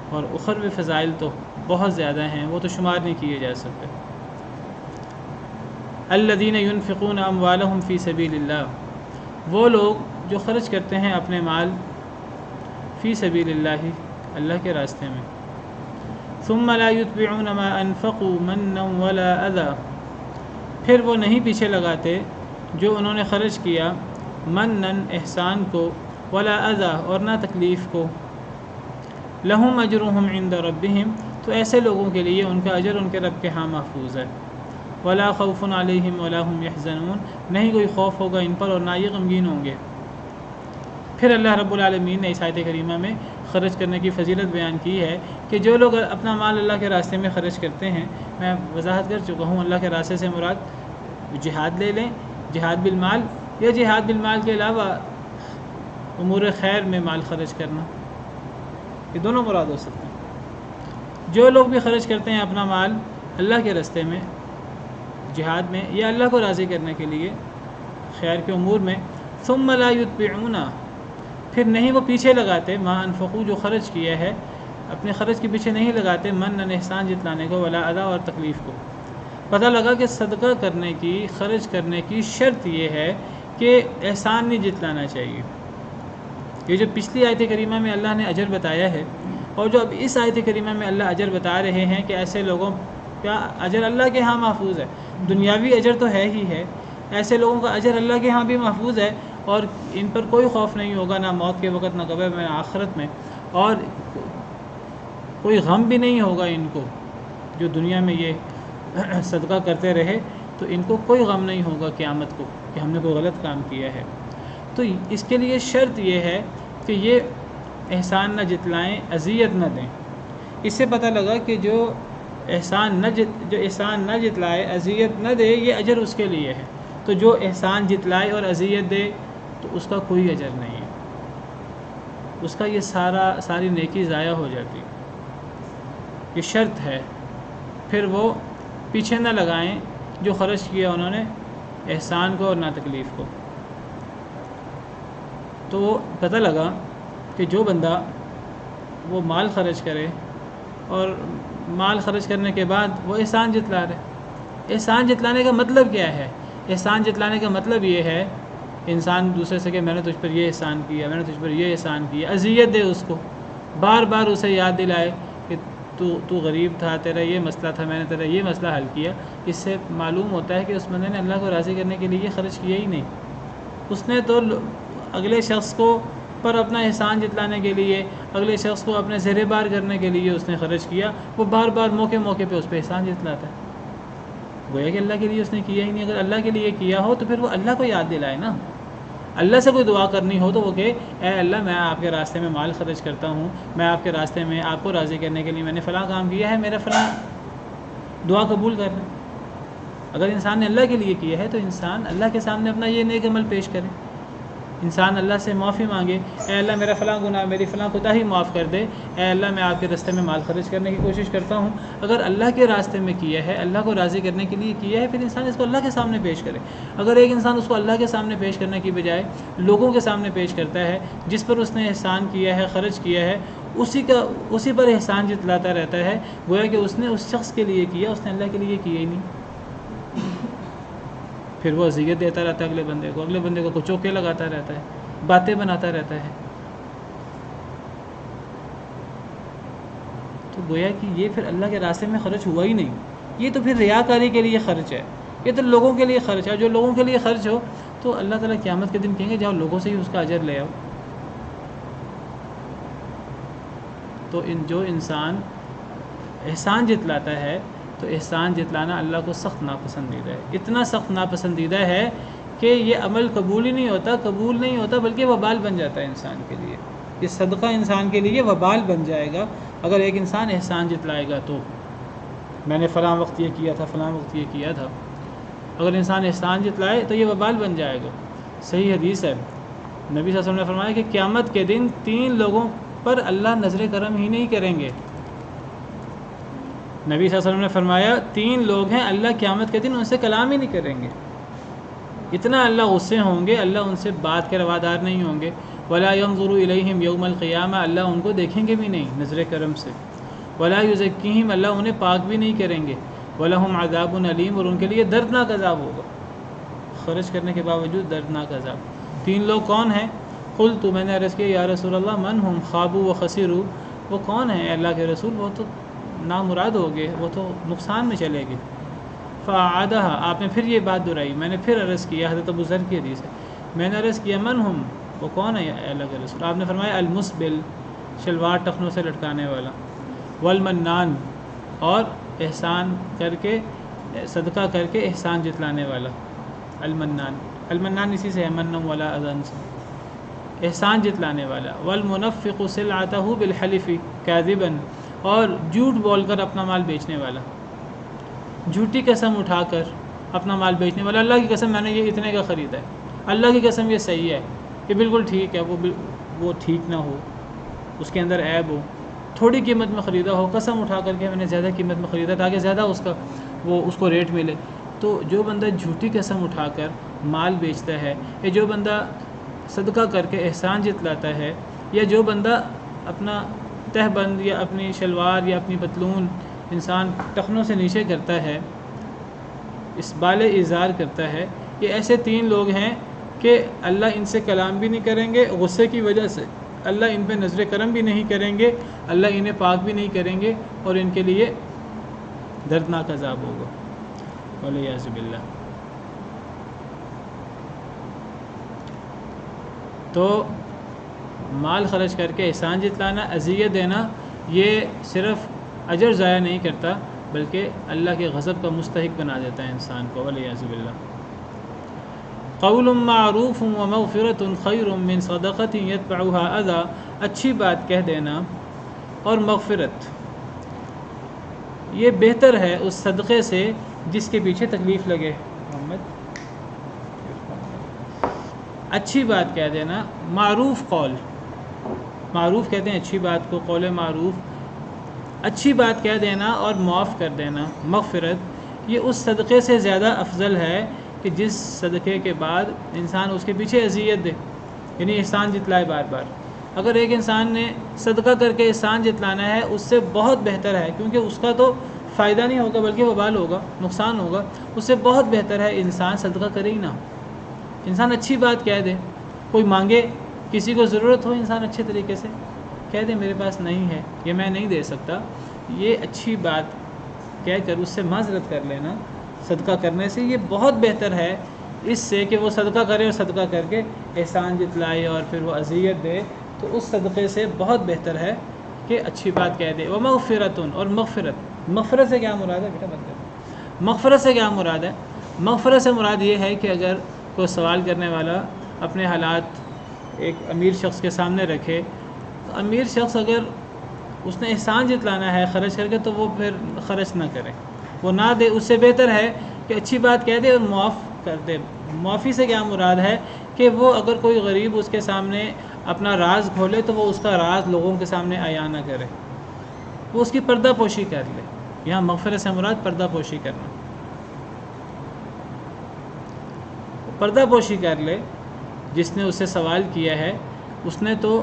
اور اخروی فضائل تو بہت زیادہ ہیں، وہ تو شمار نہیں کیے جا سکتے۔ الذین ينفقون اموالهم فی سبیل اللہ، وہ لوگ جو خرچ کرتے ہیں اپنے مال فی سبیل اللہ، اللہ کے راستے میں، ثم لا يتبعون ما انفقوا منا ولا اذى، پھر وہ نہیں پیچھے لگاتے جو انہوں نے خرچ کیا، منن احسان کو، ولا اذى اور نہ تکلیف کو، لہم اجرہم عند ربہم، تو ایسے لوگوں کے لیے ان کا اجر ان کے رب کے ہاں محفوظ ہے، ولا خوف علیہم ولا هم یحزنون، نہیں کوئی خوف ہوگا ان پر اور نہ یہ غمگین ہوں گے۔ پھر اللہ رب العالمین نے اس آیت کریمہ میں خرچ کرنے کی فضیلت بیان کی ہے کہ جو لوگ اپنا مال اللہ کے راستے میں خرچ کرتے ہیں، میں وضاحت کر چکا ہوں، اللہ کے راستے سے مراد جہاد لے لیں، جہاد بالمال، یا جہاد بالمال کے علاوہ امور خیر میں مال خرچ کرنا، یہ دونوں مراد ہو سکتے ہیں۔ جو لوگ بھی خرچ کرتے ہیں اپنا مال اللہ کے راستے میں، جہاد میں، یا اللہ کو راضی کرنے کے لیے خیر کے امور میں، ثم لا یتبعون، پھر نہیں وہ پیچھے لگاتے، ما انفقوا جو خرچ کیا ہے اپنے خرچ کے پیچھے نہیں لگاتے، من احسان جتلانے کو، ولا اذى اور تکلیف کو۔ پتہ لگا کہ صدقہ کرنے کی، خرچ کرنے کی شرط یہ ہے کہ احسان نہیں جتلانا چاہیے۔ یہ جو پچھلی آیت کریمہ میں اللہ نے اجر بتایا ہے، اور جو اب اس آیت کریمہ میں اللہ اجر بتا رہے ہیں کہ ایسے لوگوں کا اجر اللہ کے ہاں محفوظ ہے، دنیاوی اجر تو ہے ہی ہے، ایسے لوگوں کا اجر اللہ کے ہاں بھی محفوظ ہے، اور ان پر کوئی خوف نہیں ہوگا، نہ موت کے وقت، نہ قبر میں، نہ آخرت میں، اور کوئی غم بھی نہیں ہوگا ان کو۔ جو دنیا میں یہ صدقہ کرتے رہے تو ان کو کوئی غم نہیں ہوگا قیامت کو کہ ہم نے کوئی غلط کام کیا ہے۔ تو اس کے لیے شرط یہ ہے کہ یہ احسان نہ جتلائیں، اذیت نہ دیں۔ اس سے پتہ لگا کہ جو احسان نہ جتلائے، اذیت نہ دے، یہ اجر اس کے لیے ہے۔ تو جو احسان جتلائے اور اذیت دے تو اس کا کوئی اجر نہیں ہے، اس کا یہ ساری نیکی ضائع ہو جاتی، یہ شرط ہے۔ پھر وہ پیچھے نہ لگائیں جو خرچ کیا انہوں نے احسان کو اور نہ تکلیف کو۔ تو پتہ لگا کہ جو بندہ وہ مال خرچ کرے اور مال خرچ کرنے کے بعد وہ احسان جتلا رہے، احسان جتلانے کا مطلب کیا ہے؟ احسان جتلانے کا مطلب یہ ہے انسان دوسرے سے کہ میں نے تجھ پر یہ احسان کیا، میں نے تجھ پر یہ احسان کیا، اذیت دے اس کو، بار بار اسے یاد دلائے کہ تو غریب تھا، تیرا یہ مسئلہ تھا، میں نے تیرا یہ مسئلہ حل کیا۔ اس سے معلوم ہوتا ہے کہ اس بندے نے اللہ کو راضی کرنے کے لیے یہ خرچ کیا ہی نہیں، اس نے تو اگلے شخص کو پر اپنا احسان جتلانے کے لیے، اگلے شخص کو اپنے زیر بار کرنے کے لیے اس نے خرچ کیا۔ وہ بار بار موقع پہ اس پہ احسان جتلاتا ہے، گویا کہ اللہ کے لیے اس نے کیا ہی نہیں۔ اگر اللہ کے لیے کیا ہو تو پھر وہ اللہ کو یاد دلائے نا، اللہ سے کوئی دعا کرنی ہو تو وہ کہ اے اللہ میں آپ کے راستے میں مال خرچ کرتا ہوں، میں آپ کے راستے میں آپ کو راضی کرنے کے لیے میں نے فلاں کام کیا ہے، میرا فلاں دعا قبول کر رہے۔ اگر انسان نے اللہ کے لیے کیا ہے تو انسان اللہ کے سامنے اپنا یہ نیک عمل پیش کرے، انسان اللہ سے معافی مانگے، اے اللہ میرا فلاں گناہ، میری فلاں کوتاہی معاف کر دے، اے اللہ میں آپ کے راستے میں مال خرچ کرنے کی کوشش کرتا ہوں۔ اگر اللہ کے راستے میں کیا ہے، اللہ کو راضی کرنے کے لیے کیا ہے، پھر انسان اس کو اللہ کے سامنے پیش کرے۔ اگر ایک انسان اس کو اللہ کے سامنے پیش کرنے کی بجائے لوگوں کے سامنے پیش کرتا ہے، جس پر اس نے احسان کیا ہے، خرچ کیا ہے، اسی پر احسان جتلاتا رہتا ہے، گویا کہ اس نے اس شخص کے لیے کیا، اس نے اللہ کے لیے کیا ہی نہیں۔ پھر وہ اذیت دیتا رہتا ہے اگلے بندے کو چوکے لگاتا رہتا ہے، باتیں بناتا رہتا ہے۔ تو گویا کہ یہ پھر اللہ کے راستے میں خرچ ہوا ہی نہیں، یہ تو پھر ریاکاری کے لیے خرچ ہے، یہ تو لوگوں کے لیے خرچ ہے۔ جو لوگوں کے لیے خرچ ہو تو اللہ تعالیٰ قیامت کے دن کہیں گے جاؤ لوگوں سے ہی اس کا اجر لے آؤ۔ تو جو انسان احسان جتلاتا ہے تو احسان جتلانا اللہ کو سخت ناپسندیدہ ہے، اتنا سخت ناپسندیدہ ہے کہ یہ عمل قبول ہی نہیں ہوتا بلکہ وبال بن جاتا ہے انسان کے لیے۔ یہ صدقہ انسان کے لیے وبال بن جائے گا اگر ایک انسان احسان جتلائے گا تو میں نے فلاں وقت یہ کیا تھا، فلاں وقت یہ کیا تھا، اگر انسان احسان جتلائے تو یہ وبال بن جائے گا۔ صحیح حدیث ہے، نبی صلی اللہ علیہ وسلم نے فرمایا کہ قیامت کے دن 3 لوگوں پر اللہ نظر کرم ہی نہیں کریں گے۔ نبی صلی اللہ علیہ وسلم نے فرمایا 3 لوگ ہیں اللہ قیامت کے دن ان سے کلام ہی نہیں کریں گے، اتنا اللہ غصے ہوں گے، اللہ ان سے بات کے روادار نہیں ہوں گے۔ ولا ينظر الیہم یوم القیامہ، اللہ ان کو دیکھیں گے بھی نہیں نظر کرم سے۔ ولا یزکیہم، اللہ انہیں پاک بھی نہیں کریں گے۔ ولہم عذاب علیم، اور ان کے لیے دردناک عذاب ہوگا، خرچ کرنے کے باوجود دردناک عذاب۔ 3 لوگ کون ہیں؟ قلت، میں نے عرض کیا یا رسول اللہ من ہم؟ خابوا وخسروا، وہ کون ہیں اللہ کے رسول؟ وہ تو نامراد ہو گئے، وہ تو نقصان میں چلے گئے۔ فاعادها، آپ نے پھر یہ بات دہرائی، میں نے پھر عرض کیا، حضرت ابو ذر کی حدیث ہے، میں نے عرض کیا من ہم، وہ کون ہے اللہ کے رسول؟ آپ نے فرمایا المسبل، شلوار ٹخنوں سے لٹکانے والا، والمنان، اور احسان کر کے صدقہ کر کے احسان جتلانے والا، المنان اسی سے ہے، منم ولا اذن سے احسان جتلانے والا، والمنفق سلعتہ بالحلف کاذبا، اور جھوٹ بول کر اپنا مال بیچنے والا، جھوٹی قسم اٹھا کر اپنا مال بیچنے والا، اللہ کی قسم میں نے یہ اتنے کا خریدا ہے، اللہ کی قسم یہ صحیح ہے، یہ بالکل ٹھیک ہے، وہ ٹھیک نہ ہو، اس کے اندر عیب ہو، تھوڑی قیمت میں خریدا ہو، قسم اٹھا کر کے میں نے زیادہ قیمت میں خریدا تاکہ زیادہ اس کو ریٹ ملے۔ تو جو بندہ جھوٹی قسم اٹھا کر مال بیچتا ہے، یا جو بندہ صدقہ کر کے احسان جتلاتا ہے، یا جو بندہ اپنا تہ بند یا اپنی شلوار یا اپنی پتلون انسان ٹخنوں سے نیچے کرتا ہے، اس بال ازار کرتا ہے، یہ ایسے 3 لوگ ہیں کہ اللہ ان سے کلام بھی نہیں کریں گے، غصے کی وجہ سے اللہ ان پہ نظر کرم بھی نہیں کریں گے، اللہ انہیں پاک بھی نہیں کریں گے، اور ان کے لیے دردناک عذاب ہوگا، والعیاذ باللہ۔ تو مال خرچ کر کے احسان جتلانا، اذیت دینا، یہ صرف اجر ضائع نہیں کرتا بلکہ اللہ کے غضب کا مستحق بنا دیتا ہے انسان کو، والعیاذ باللہ۔ قول معروف ومغفرۃ خیر من صدقۃ یتبعها اذی، اچھی بات کہہ دینا اور مغفرت یہ بہتر ہے اس صدقے سے جس کے پیچھے تکلیف لگے۔ اچھی بات کہہ دینا، معروف قول، معروف کہتے ہیں اچھی بات کو، قول معروف، اچھی بات کہہ دینا اور معاف کر دینا، مغفرت، یہ اس صدقے سے زیادہ افضل ہے کہ جس صدقے کے بعد انسان اس کے پیچھے اذیت دے، یعنی احسان جتلائے بار بار۔ اگر ایک انسان نے صدقہ کر کے احسان جتلانا ہے اس سے بہت بہتر ہے، کیونکہ اس کا تو فائدہ نہیں ہوگا بلکہ وبال ہوگا، نقصان ہوگا، اس سے بہت بہتر ہے انسان صدقہ کرے ہی نہ، انسان اچھی بات کہہ دے، کوئی مانگے، کسی کو ضرورت ہو، انسان اچھے طریقے سے کہہ دے میرے پاس نہیں ہے، یہ میں نہیں دے سکتا، یہ اچھی بات کہہ کر اس سے معذرت کر لینا صدقہ کرنے سے یہ بہت بہتر ہے اس سے کہ وہ صدقہ کرے اور صدقہ کر کے احسان جتلائے اور پھر وہ اذیت دے، تو اس صدقے سے بہت بہتر ہے کہ اچھی بات کہہ دے۔ ومغفرۃ، اور مغفرت، مغفرت سے کیا مراد ہے بیٹا بات؟ مغفرت سے کیا مراد ہے؟ مغفرت سے مراد یہ ہے کہ اگر کوئی سوال کرنے والا اپنے حالات ایک امیر شخص کے سامنے رکھے، تو امیر شخص اگر اس نے احسان جتلانا ہے خرچ کر کے تو وہ پھر خرچ نہ کرے، وہ نہ دے، اس سے بہتر ہے کہ اچھی بات کہہ دے اور معاف کر دے۔ معافی سے کیا مراد ہے کہ وہ اگر کوئی غریب اس کے سامنے اپنا راز کھولے تو وہ اس کا راز لوگوں کے سامنے عیاں نہ کرے، وہ اس کی پردہ پوشی کر لے۔ یہاں مغفرت سے مراد پردہ پوشی کرنا، پردہ پوشی کر لے۔ جس نے اس سے سوال کیا ہے اس نے تو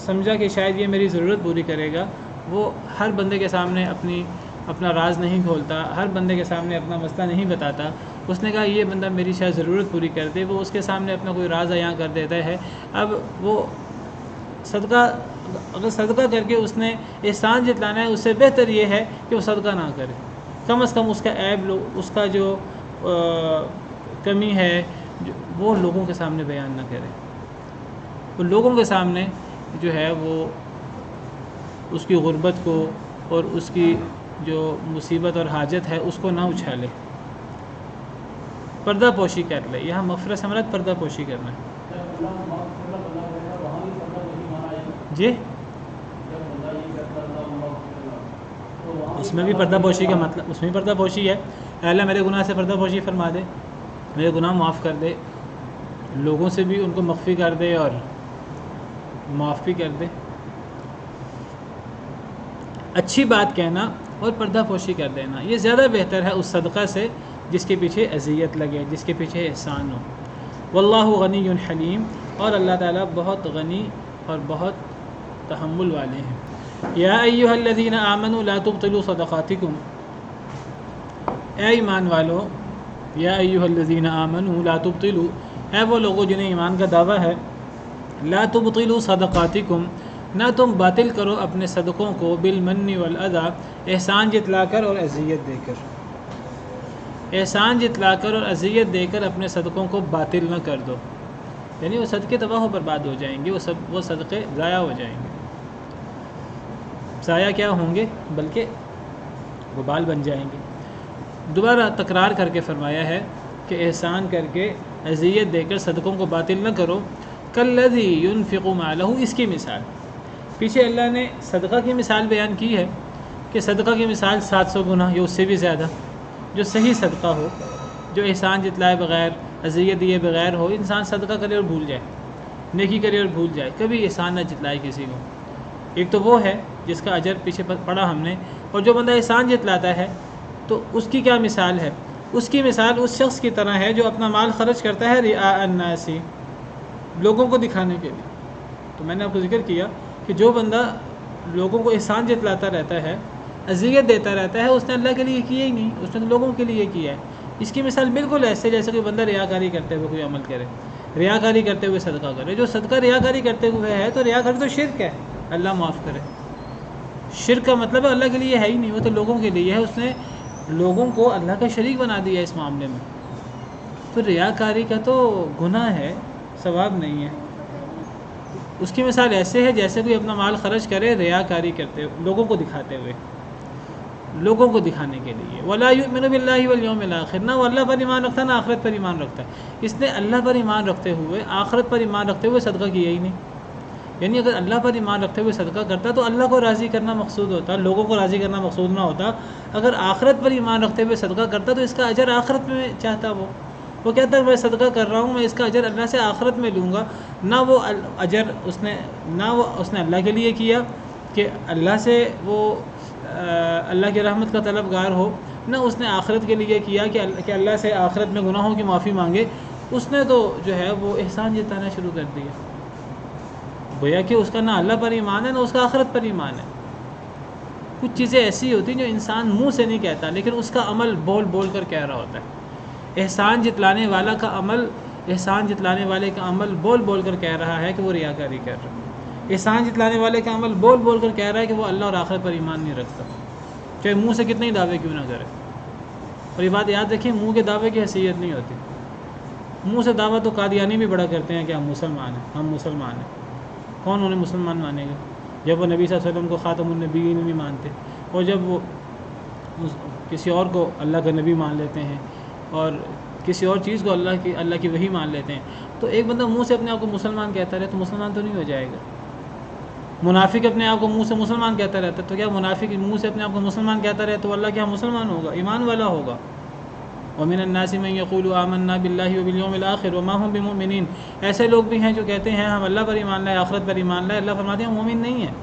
سمجھا کہ شاید یہ میری ضرورت پوری کرے گا، وہ ہر بندے کے سامنے اپنا راز نہیں کھولتا، ہر بندے کے سامنے اپنا مسئلہ نہیں بتاتا، اس نے کہا یہ بندہ میری شاید ضرورت پوری کر دے، وہ اس کے سامنے اپنا کوئی راز عیاں کر دیتا ہے۔ اب وہ صدقہ اگر صدقہ کر کے اس نے احسان جتلانا ہے، اس سے بہتر یہ ہے کہ وہ صدقہ نہ کرے، کم از کم اس کا عیب اس کا جو کمی ہے وہ لوگوں کے سامنے بیان نہ کرے، وہ لوگوں کے سامنے جو ہے وہ اس کی غربت کو اور اس کی جو مصیبت اور حاجت ہے اس کو نہ اچھالے، پردہ پوشی کر لے۔ یہاں مغفرت سے مراد پردہ پوشی کرنا ہے۔ جی اس میں بھی پردہ پوشی کا مطلب، اس میں بھی پردہ پوشی ہے، اے اللہ میرے گناہ سے پردہ پوشی فرما دے، میرے گناہ معاف کر دے، لوگوں سے بھی ان کو مخفی کر دے اور معاف بھی کر دے۔ اچھی بات کہنا اور پردہ پوشی کر دینا یہ زیادہ بہتر ہے اس صدقہ سے جس کے پیچھے اذیت لگے، جس کے پیچھے احسان ہو۔ واللہ غنی حلیم، اور اللہ تعالیٰ بہت غنی اور بہت تحمل والے ہیں۔ یا ایھا الذین آمنوا لا تبطلوا صدقاتکم، اے ایمان والو، یا ایھا الذین آمنوا لا تبطلوا، اے وہ لوگوں جنہیں ایمان کا دعویٰ ہے، لا تبطلوا صدقاتکم، نہ تم باطل کرو اپنے صدقوں کو، بالمن والاذی، احسان جتلا کر اور اذیت دے کر، احسان جتلا کر اور اذیت دے کر اپنے صدقوں کو باطل نہ کر دو، یعنی وہ صدقے تباہ و برباد ہو جائیں گے، وہ صدقے ضائع ہو جائیں گے، ضائع کیا ہوں گے بلکہ وبال بن جائیں گے۔ دوبارہ تکرار کر کے فرمایا ہے کہ احسان کر کے اذیت دے کر صدقوں کو باطل نہ کرو، کالذی ينفق مالہ، اس کی مثال، پیچھے اللہ نے صدقہ کی مثال بیان کی ہے کہ صدقہ کی مثال 700 گنا یا اس سے بھی زیادہ، جو صحیح صدقہ ہو، جو احسان جتلائے بغیر، اذیت دیے بغیر ہو، انسان صدقہ کرے اور بھول جائے، نیکی کرے اور بھول جائے، کبھی احسان نہ جتلائے کسی کو۔ ایک تو وہ ہے جس کا اجر پیچھے پڑھا ہم نے، اور جو بندہ احسان جتلاتا ہے تو اس کی کیا مثال ہے؟ اس کی مثال اس شخص کی طرح ہے جو اپنا مال خرچ کرتا ہے رعاء الناس، لوگوں کو دکھانے کے لیے۔ تو میں نے آپ کو ذکر کیا کہ جو بندہ لوگوں کو احسان جتلاتا رہتا ہے، اذیت دیتا رہتا ہے، اس نے اللہ کے لیے کیا ہی نہیں، اس نے لوگوں کے لیے کیا ہے۔ اس کی مثال بالکل ایسے جیسے کہ بندہ ریاکاری کرتے ہوئے کوئی عمل کرے، ریاکاری کرتے ہوئے صدقہ کرے۔ جو صدقہ ریاکاری کرتے ہوئے ہے تو ریاکاری تو شرک ہے، اللہ معاف کرے۔ شرک کا مطلب ہے اللہ کے لیے ہے ہی نہیں، وہ تو لوگوں کے لیے ہے، اس نے لوگوں کو اللہ کا شریک بنا دیا اس معاملے میں۔ تو ریاکاری کا تو گناہ ہے، ثواب نہیں ہے۔ اس کی مثال ایسے ہے جیسے کوئی اپنا مال خرچ کرے ریاکاری کرتے ہوئے، لوگوں کو دکھاتے ہوئے، لوگوں کو دکھانے کے لیے۔ ولا یؤمن باللہ والیوم الآخر، نہ وہ اللہ پر ایمان رکھتا نہ آخرت پر ایمان رکھتا ہے۔ اس نے اللہ پر ایمان رکھتے ہوئے، آخرت پر ایمان رکھتے ہوئے صدقہ کیا ہی نہیں۔ یعنی اگر اللہ پر ایمان رکھتے ہوئے صدقہ کرتا تو اللہ کو راضی کرنا مقصود ہوتا، لوگوں کو راضی کرنا مقصود نہ ہوتا۔ اگر آخرت پر ایمان رکھتے ہوئے صدقہ کرتا تو اس کا اجر آخرت میں چاہتا، وہ کہتا ہے میں صدقہ کر رہا ہوں، میں اس کا اجر اللہ سے آخرت میں لوں گا۔ نہ وہ اجر اس نے اللہ کے لیے کیا کہ اللہ سے وہ اللہ کی رحمت کا طلبگار ہو، نہ اس نے آخرت کے لیے کیا کہ اللہ سے آخرت میں گناہوں کی معافی مانگے۔ اس نے تو جو ہے وہ احسان جتانا شروع کر دیا، گویا کہ اس کا نہ اللہ پر ایمان ہے نہ اس کا آخرت پر ایمان ہے۔ کچھ چیزیں ایسی ہوتی ہیں جو انسان منہ سے نہیں کہتا لیکن اس کا عمل بول بول کر کہہ رہا ہوتا ہے۔ احسان جتلانے والے کا عمل بول بول کر کہہ رہا ہے کہ وہ ریاکاری کر رہا ہے۔ احسان جتلانے والے کا عمل بول بول کر کہہ رہا ہے کہ وہ اللہ اور آخرت پر ایمان نہیں رکھتا، چاہے منہ سے کتنے ہی دعوے کیوں نہ کرے۔ اور یہ بات یاد رکھیں، منہ کے دعوے کی حیثیت نہیں ہوتی۔ منہ سے دعویٰ تو قادیانی بھی بڑا کرتے ہیں کہ ہم مسلمان ہیں، ہم مسلمان ہیں۔ کون انہیں مسلمان مانے گا جب وہ نبی صلی اللہ علیہ وسلم کو خاتم النبیین نہیں مانتے، اور جب وہ کسی اور کو اللہ کا نبی مان لیتے ہیں اور کسی اور چیز کو اللہ کی وحی مان لیتے ہیں۔ تو ایک بندہ منہ سے اپنے آپ کو مسلمان کہتا رہے تو مسلمان تو نہیں ہو جائے گا۔ منافق اپنے آپ کو منہ سے مسلمان کہتا رہتا تو کیا منافق منہ سے اپنے آپ کو مسلمان کہتا رہے تو اللہ کیا مسلمان ہوگا، ایمان والا ہوگا۔ وَمِنَ النَّاسِ مَن يَقُولُ آمَنَّا بِاللَّهِ وَبِالْيَوْمِ الْآخِرِ وَمَا هُمْ بِمُؤْمِنِينَ، ایسے لوگ بھی ہیں جو کہتے ہیں ہم اللہ پر ایمان لائے، آخرت پر ایمان لائے، اللہ فرماتے ہیں مومن نہیں ہیں۔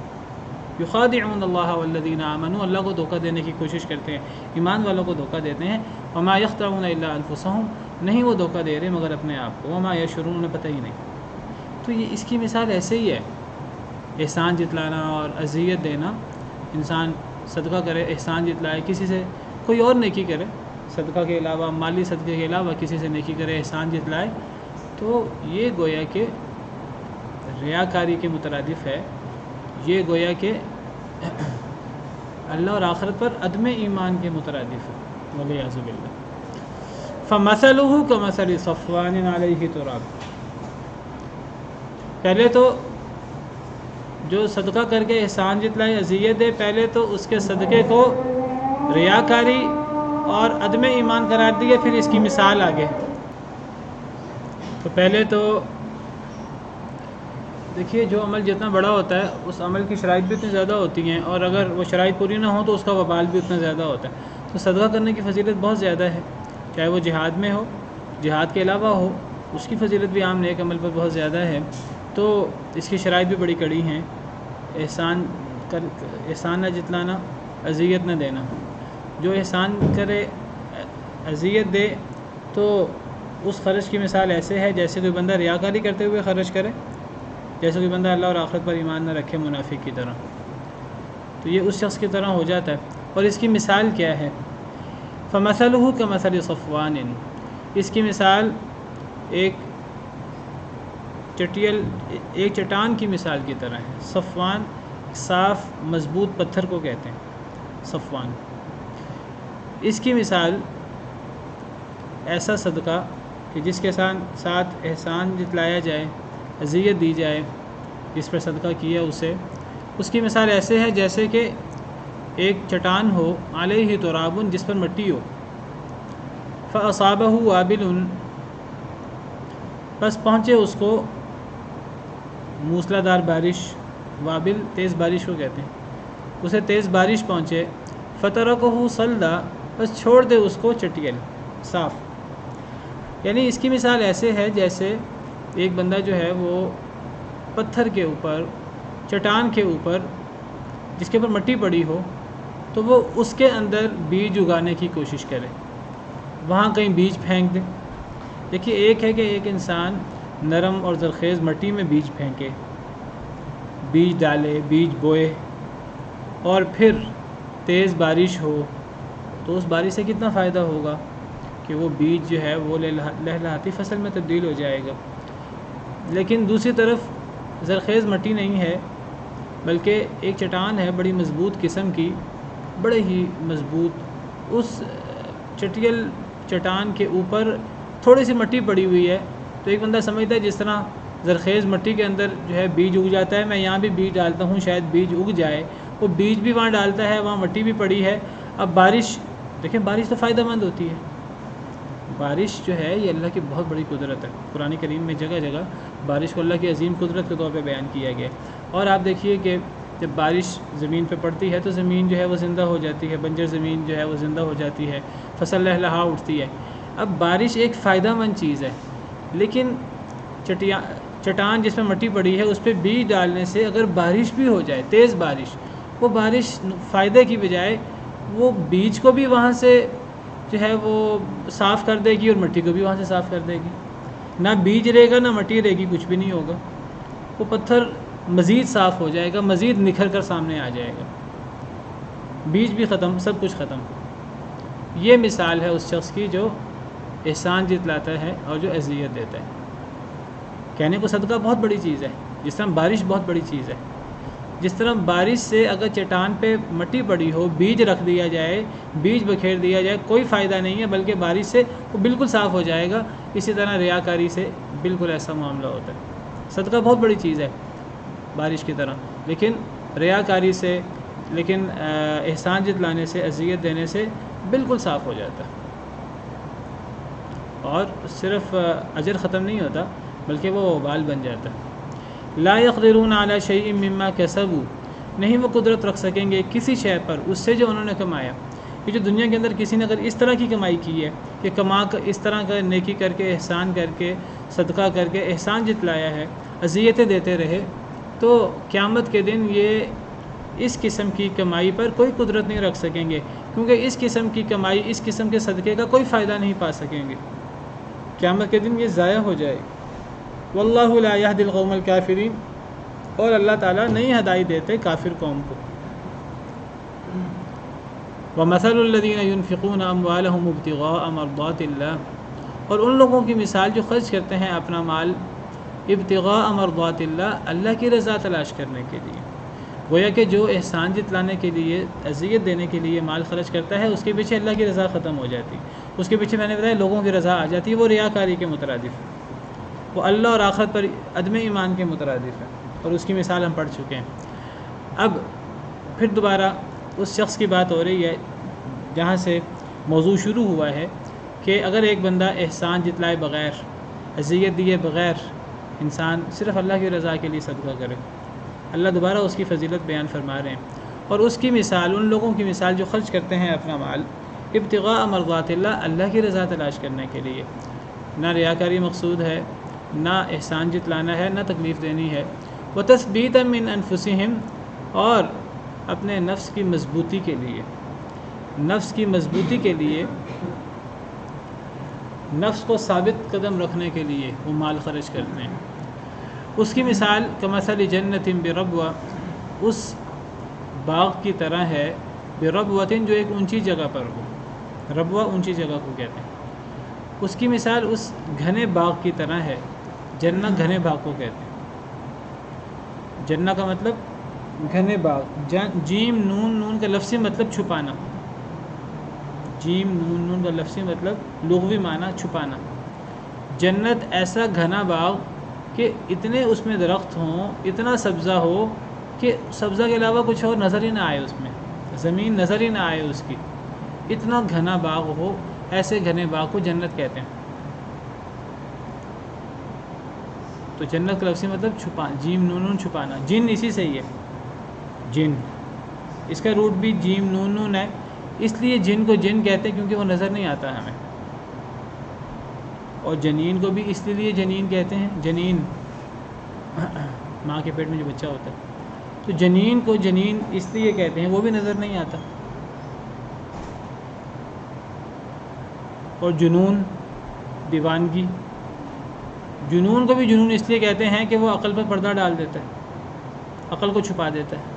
یخادعون اللہ والذین آمنوا، اللہ کو دھوکہ دینے کی کوشش کرتے ہیں، ایمان والوں کو دھوکہ دیتے ہیں۔ وما یخدعون الا انفسهم، نہیں وہ دھوکہ دے رہے مگر اپنے آپ کو، وما یشعرون، انہیں پتہ ہی نہیں۔ تو یہ اس کی مثال ایسے ہی ہے، احسان جتلانا اور اذیت دینا۔ انسان صدقہ کرے، احسان جتلائے، کسی سے کوئی اور نیکی کرے، صدقہ کے علاوہ، مالی صدقے کے علاوہ کسی سے نیکی کرے، احسان جتلائے، تو یہ گویا کہ ریاکاری کے مترادف ہے، یہ گویا کہ اللہ اور آخرت پر عدم ایمان کے مترادف ہے، والعیاذ باللہ۔ فمثلہ کمثل صفوان علیہ تراب، پہلے تو جو صدقہ کر کے احسان جتلائے، اذیت دے، پہلے تو اس کے صدقے کو ریاکاری اور عدم ایمان قرار دیا، پھر اس کی مثال آگے۔ تو پہلے تو دیکھیے جو عمل جتنا بڑا ہوتا ہے اس عمل کی شرائط بھی اتنی زیادہ ہوتی ہیں، اور اگر وہ شرائط پوری نہ ہوں تو اس کا وبال بھی اتنا زیادہ ہوتا ہے۔ تو صدقہ کرنے کی فضیلت بہت زیادہ ہے، چاہے وہ جہاد میں ہو، جہاد کے علاوہ ہو، اس کی فضیلت بھی عام نیک عمل پر بہت زیادہ ہے۔ تو اس کی شرائط بھی بڑی کڑی ہیں، احسان نہ جتلانا، اذیت نہ دینا۔ جو احسان کرے، اذیت دے، تو اس خرچ کی مثال ایسے ہے جیسے کوئی بندہ ریاکاری کرتے ہوئے خرچ کرے، جیسے کوئی بندہ اللہ اور آخرت پر ایمان نہ رکھے منافق کی طرح، تو یہ اس شخص کی طرح ہو جاتا ہے۔ اور اس کی مثال کیا ہے؟ فمثلہ کمثل صفوان، اس کی مثال ایک چٹان کی مثال کی طرح ہے۔ صفوان صاف مضبوط پتھر کو کہتے ہیں صفوان۔ اس کی مثال ایسا صدقہ کہ جس کے ساتھ احسان جتلایا جائے، اذیت دی جائے جس پر صدقہ کیا اسے، اس کی مثال ایسے ہے جیسے کہ ایک چٹان ہو، علیہ تراب، جس پر مٹی ہو، فاصابہ وابل، بس پہنچے اس کو موسلا دار بارش، وابل تیز بارش کو کہتے ہیں، اسے تیز بارش پہنچے، فترکہ صلدا، بس چھوڑ دے اس کو چٹیل صاف۔ یعنی اس کی مثال ایسے ہے جیسے ایک بندہ جو ہے وہ پتھر کے اوپر، چٹان کے اوپر جس کے اوپر مٹی پڑی ہو، تو وہ اس کے اندر بیج اگانے کی کوشش کرے، وہاں کہیں بیج پھینک دے۔ دیکھیے ایک ہے کہ ایک انسان نرم اور زرخیز مٹی میں بیج پھینکے، بیج ڈالے، بیج بوئے، اور پھر تیز بارش ہو تو اس بارش سے کتنا فائدہ ہوگا کہ وہ بیج جو ہے وہ لہلہاتی فصل میں تبدیل ہو جائے گا۔ لیکن دوسری طرف زرخیز مٹی نہیں ہے، بلکہ ایک چٹان ہے بڑی مضبوط قسم کی، بڑے ہی مضبوط، اس چٹیل چٹان کے اوپر تھوڑی سی مٹی پڑی ہوئی ہے، تو ایک بندہ سمجھتا ہے جس طرح زرخیز مٹی کے اندر جو ہے بیج اگ جاتا ہے، میں یہاں بھی بیج ڈالتا ہوں شاید بیج اگ جائے، وہ بیج بھی وہاں ڈالتا ہے، وہاں مٹی بھی پڑی ہے۔ اب بارش، دیکھیں بارش تو فائدہ مند ہوتی ہے، بارش جو ہے یہ اللہ کی بہت بڑی قدرت ہے، قرآن کریم میں جگہ جگہ بارش کو اللہ کی عظیم قدرت کے طور پہ بیان کیا گیا ہے۔ اور آپ دیکھیے کہ جب بارش زمین پہ پڑتی ہے تو زمین جو ہے وہ زندہ ہو جاتی ہے، بنجر زمین جو ہے وہ زندہ ہو جاتی ہے، فصل لہلہا اٹھتی ہے۔ اب بارش ایک فائدہ مند چیز ہے، لیکن چٹان جس میں مٹی پڑی ہے اس پہ بیج ڈالنے سے اگر بارش بھی ہو جائے، تیز بارش، وہ بارش فائدے کی بجائے وہ بیج کو بھی وہاں سے جو ہے وہ صاف کر دے گی اور مٹی کو بھی وہاں سے صاف کر دے گی، نہ بیج رہے گا نہ مٹی رہے گی، کچھ بھی نہیں ہوگا، وہ پتھر مزید صاف ہو جائے گا، مزید نکھر کر سامنے آ جائے گا، بیج بھی ختم، سب کچھ ختم۔ یہ مثال ہے اس شخص کی جو احسان جتلاتا ہے اور جو اذیت دیتا ہے۔ کہنے کو صدقہ بہت بڑی چیز ہے، جس طرح بارش بہت بڑی چیز ہے، جس طرح بارش سے اگر چٹان پہ مٹی پڑی ہو، بیج رکھ دیا جائے، بیج بکھیر دیا جائے، کوئی فائدہ نہیں ہے، بلکہ بارش سے وہ بالکل صاف ہو جائے گا۔ اسی طرح ریاکاری سے بالکل ایسا معاملہ ہوتا ہے۔ صدقہ بہت بڑی چیز ہے بارش کی طرح، لیکن ریاکاری سے، لیکن احسان جتلانے سے، اذیت دینے سے بالکل صاف ہو جاتا ہے، اور صرف اجر ختم نہیں ہوتا بلکہ وہ وبال بن جاتا ہے۔ لا يقدرون على شيء مما كسبوا، نہیں وہ قدرت رکھ سکیں گے کسی شے پر اس سے جو انہوں نے کمایا۔ کہ جو دنیا کے اندر کسی نے اگر اس طرح کی کمائی کی ہے کہ کما کر اس طرح کا نیکی کر کے، احسان کر کے، صدقہ کر کے احسان جتلایا ہے، اذیتیں دیتے رہے، تو قیامت کے دن یہ اس قسم کی کمائی پر کوئی قدرت نہیں رکھ سکیں گے، کیونکہ اس قسم کی کمائی، اس قسم کے صدقے کا کوئی فائدہ نہیں پا سکیں گے، قیامت کے دن یہ ضائع ہو جائے گی۔ واللہ لا يهدي القوم الكافرین، اور اللہ تعالیٰ نہیں ہدایت دیتے کافر قوم کو۔ وَمَثَلُ الَّذِينَ يُنْفِقُونَ أَمْوَالَهُمُ ابْتِغَاءَ مَرْضَاتِ اللَّهِ، اور ان لوگوں کی مثال جو خرچ کرتے ہیں اپنا مال ابتغاء مرضات اللہ، اللہ کی رضا تلاش کرنے کے لیے۔ گویا کہ جو احسان جتلانے کے لیے، اذیت دینے کے لیے مال خرچ کرتا ہے، اس کے پیچھے اللہ کی رضا ختم ہو جاتی، اس کے پیچھے میں نے بتایا لوگوں کی رضا آ جاتی ہے، وہ ریاکاری کے مترادف ہے، وہ اللہ اور آخرت پر عدم ایمان کے مترادف ہے، اور اس کی مثال ہم پڑھ چکے ہیں۔ اب پھر دوبارہ اس شخص کی بات ہو رہی ہے جہاں سے موضوع شروع ہوا ہے کہ اگر ایک بندہ احسان جتلائے بغیر، اذیت دیے بغیر انسان صرف اللہ کی رضا کے لیے صدقہ کرے، اللہ دوبارہ اس کی فضیلت بیان فرما رہے ہیں، اور اس کی مثال ان لوگوں کی مثال جو خرچ کرتے ہیں اپنا مال ابتغاء مرضات اللہ، اللہ کی رضا تلاش کرنے کے لیے، نہ ریاکاری مقصود ہے، نہ احسان جتلانا ہے، نہ تکلیف دینی ہے، وتثبیتا من انفسہم، اور اپنے نفس کی مضبوطی کے لیے، نفس کی مضبوطی کے لیے، نفس کو ثابت قدم رکھنے کے لیے وہ مال خرچ کرتے ہیں۔ اس کی مثال کمثل جنت بربوہ، اس باغ کی طرح ہے، بربوۃ جو ایک اونچی جگہ پر ہو، ربوہ اونچی جگہ کو کہتے ہیں، اس کی مثال اس گھنے باغ کی طرح ہے، جنت گھنے باغ کو کہتے ہیں، جنت کا مطلب گھنے باغ، جیم نون کا لفظی مطلب چھپانا، جیم نون کا لفظی مطلب لغوی معنی چھپانا، جنت ایسا گھنا باغ کہ اتنے اس میں درخت ہوں، اتنا سبزہ ہو کہ سبزہ کے علاوہ کچھ اور نظر ہی نہ آئے، اس میں زمین نظر ہی نہ آئے اس کی، اتنا گھنا باغ ہو، ایسے گھنے باغ کو جنت کہتے ہیں۔ تو جنت کا لفظی مطلب جیم نون چھپانا، جن اسی سے ہی ہے، جن اس کا روٹ بھی جیم نون ہے، اس لیے جن کو جن کہتے ہیں کیونکہ وہ نظر نہیں آتا ہمیں، اور جنین کو بھی اس لیے جنین کہتے ہیں، جنین ماں کے پیٹ میں جو بچہ ہوتا ہے، تو جنین کو جنین اس لیے کہتے ہیں، وہ بھی نظر نہیں آتا، اور جنون دیوانگی، جنون کو بھی جنون اس لیے کہتے ہیں کہ وہ عقل پر پردہ ڈال دیتا ہے، عقل کو چھپا دیتا ہے،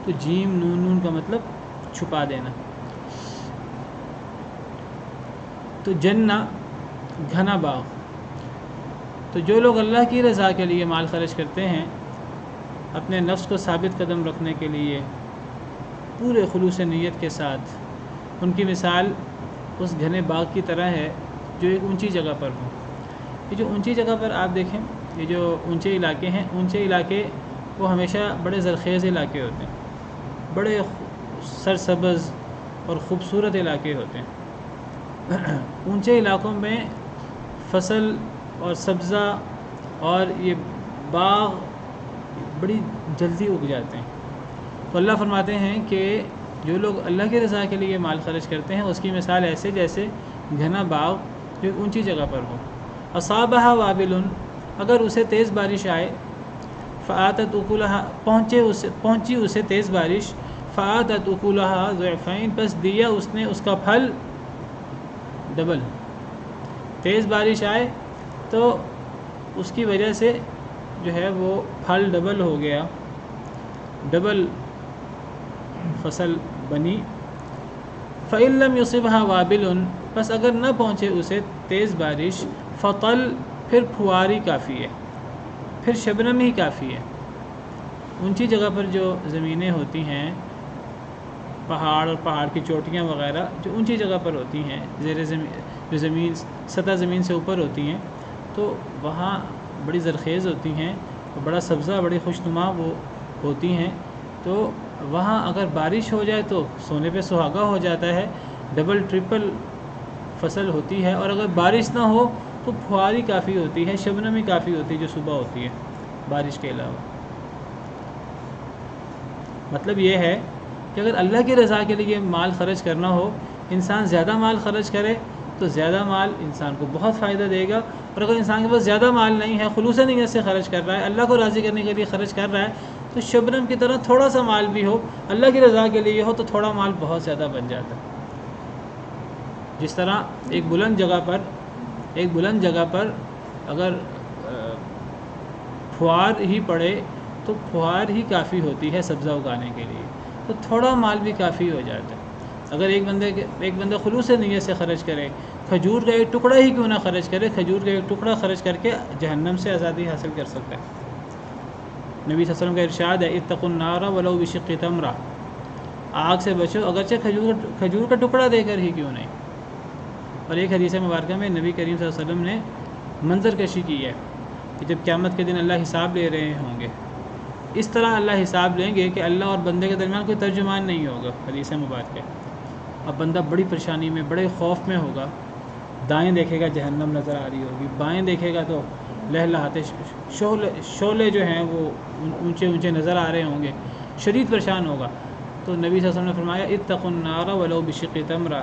تو جیم نون کا مطلب چھپا دینا۔ تو جنہ گھنا باغ، تو جو لوگ اللہ کی رضا کے لیے مال خرچ کرتے ہیں، اپنے نفس کو ثابت قدم رکھنے کے لیے پورے خلوص نیت کے ساتھ، ان کی مثال اس گھنے باغ کی طرح ہے جو ایک اونچی جگہ پر ہو۔ یہ جو اونچی جگہ پر آپ دیکھیں، یہ جو اونچے علاقے ہیں، اونچے علاقے وہ ہمیشہ بڑے زرخیز علاقے ہوتے ہیں، بڑے سرسبز اور خوبصورت علاقے ہوتے ہیں۔ اونچے علاقوں میں فصل اور سبزہ اور یہ باغ بڑی جلدی اگ جاتے ہیں، تو اللہ فرماتے ہیں کہ جو لوگ اللہ کی رضا کے لیے مال خرچ کرتے ہیں، اس کی مثال ایسے جیسے گھنا باغ جو ایک اونچی جگہ پر ہو، اصابہ وابل، اگر اسے تیز بارش آئے، فآتت اکلہا، پہنچی اسے تیز بارش، فآتت اکلہا ضعفین، پس دیا اس نے اس کا پھل ڈبل، تیز بارش آئے تو اس کی وجہ سے جو ہے وہ پھل ڈبل ہو گیا، ڈبل فصل بنی۔ فإن لم يصبها وابل، پس اگر نہ پہنچے اسے تیز بارش، فطل، پھر پھواری کافی ہے، پھر شبنم ہی کافی ہے۔ اونچی جگہ پر جو زمینیں ہوتی ہیں، پہاڑ اور پہاڑ کی چوٹیاں وغیرہ جو اونچی جگہ پر ہوتی ہیں، زیر زمین، جو زمین سطح زمین سے اوپر ہوتی ہیں، تو وہاں بڑی زرخیز ہوتی ہیں، بڑا سبزہ، بڑی خوشنما وہ ہوتی ہیں، تو وہاں اگر بارش ہو جائے تو سونے پہ سہاگا ہو جاتا ہے، ڈبل ٹرپل فصل ہوتی ہے، اور اگر بارش نہ ہو تو پھواری کافی ہوتی ہے، شبنمی کافی ہوتی ہے جو صبح ہوتی ہے بارش کے علاوہ۔ مطلب یہ ہے کہ اگر اللہ کی رضا کے لیے مال خرچ کرنا ہو، انسان زیادہ مال خرچ کرے تو زیادہ مال انسان کو بہت فائدہ دے گا، اور اگر انسان کے پاس زیادہ مال نہیں ہے، خلوص نیت سے خرچ کر رہا ہے، اللہ کو راضی کرنے کے لیے خرچ کر رہا ہے، تو شبنم کی طرح تھوڑا سا مال بھی ہو، اللہ کی رضا کے لیے ہو، تو تھوڑا مال بہت زیادہ بن جاتا ہے۔ جس طرح ایک بلند جگہ پر اگر پھوار ہی پڑے تو پھوار ہی کافی ہوتی ہے سبزہ اگانے کے لیے، تو تھوڑا مال بھی کافی ہو جاتا ہے۔ اگر ایک بندہ خلوص نیت سے خرچ کرے کھجور کا ایک ٹکڑا ہی کیوں نہ خرچ کرے، کھجور کا ایک ٹکڑا خرچ کر کے جہنم سے آزادی حاصل کر سکتا ہے۔ نبی صلی اللہ علیہ وسلم کا ارشاد ہے اتقوا النار ولو بشق تمرہ، آگ سے بچو اگرچہ کھجور کا ٹکڑا دے کر ہی کیوں نہیں۔ اور ایک حدیث مبارکہ میں نبی کریم صلی اللہ علیہ وسلم نے منظر کشی کی ہے کہ جب قیامت کے دن اللہ حساب لے رہے ہوں گے، اس طرح اللہ حساب لیں گے کہ اللہ اور بندے کے درمیان کوئی ترجمان نہیں ہوگا۔ حدیث مبارکہ اب بندہ بڑی پریشانی میں، بڑے خوف میں ہوگا، دائیں دیکھے گا جہنم نظر آ رہی ہوگی، بائیں دیکھے گا تو لہلہاتے شعلے جو ہیں وہ اونچے اونچے نظر آ رہے ہوں گے، شدید پریشان ہوگا۔ تو نبی صلی اللہ علیہ وسلم نے فرمایا اتقوا النار ولو بشق تمرہ،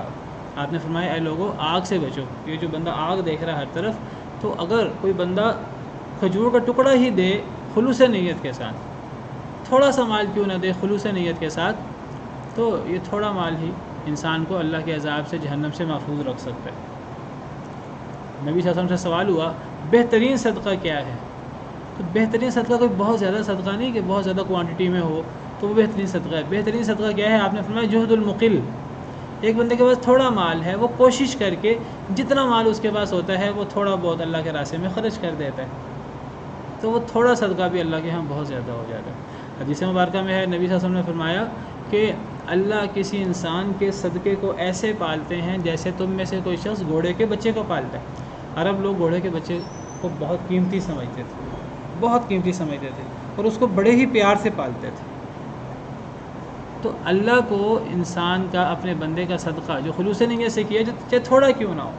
آپ نے فرمایا اے لوگوں آگ سے بچو۔ یہ جو بندہ آگ دیکھ رہا ہے ہر طرف، تو اگر کوئی بندہ کھجور کا ٹکڑا ہی دے خلوص نیت کے ساتھ، تھوڑا سا مال کیوں نہ دے خلوص نیت کے ساتھ، تو یہ تھوڑا مال ہی انسان کو اللہ کے عذاب سے، جہنم سے محفوظ رکھ سکتا ہے۔ نبی صلی اللہ علیہ وسلم سے سوال ہوا بہترین صدقہ کیا ہے؟ تو بہترین صدقہ کوئی بہت زیادہ صدقہ نہیں کہ بہت زیادہ کوانٹٹی میں ہو تو وہ بہترین صدقہ ہے۔ بہترین صدقہ کیا ہے؟ آپ نے فرمایا جہد المقل، ایک بندے کے پاس تھوڑا مال ہے، وہ کوشش کر کے جتنا مال اس کے پاس ہوتا ہے وہ تھوڑا بہت اللہ کے راستے میں خرچ کر دیتا ہے، تو وہ تھوڑا صدقہ بھی اللہ کے ہاں بہت زیادہ ہو جاتا ہے۔ حدیث مبارکہ میں ہے نبی صلی اللہ علیہ وسلم نے فرمایا کہ اللہ کسی انسان کے صدقے کو ایسے پالتے ہیں جیسے تم میں سے کوئی شخص گھوڑے کے بچے کو پالتا ہے۔ عرب لوگ گھوڑے کے بچے کو بہت قیمتی سمجھتے تھے، بہت قیمتی سمجھتے تھے، اور اس کو بڑے ہی پیار سے پالتے تھے۔ تو اللہ کو انسان کا، اپنے بندے کا صدقہ جو خلوص نیت سے کیا، جو چاہے تھوڑا کیوں نہ ہو،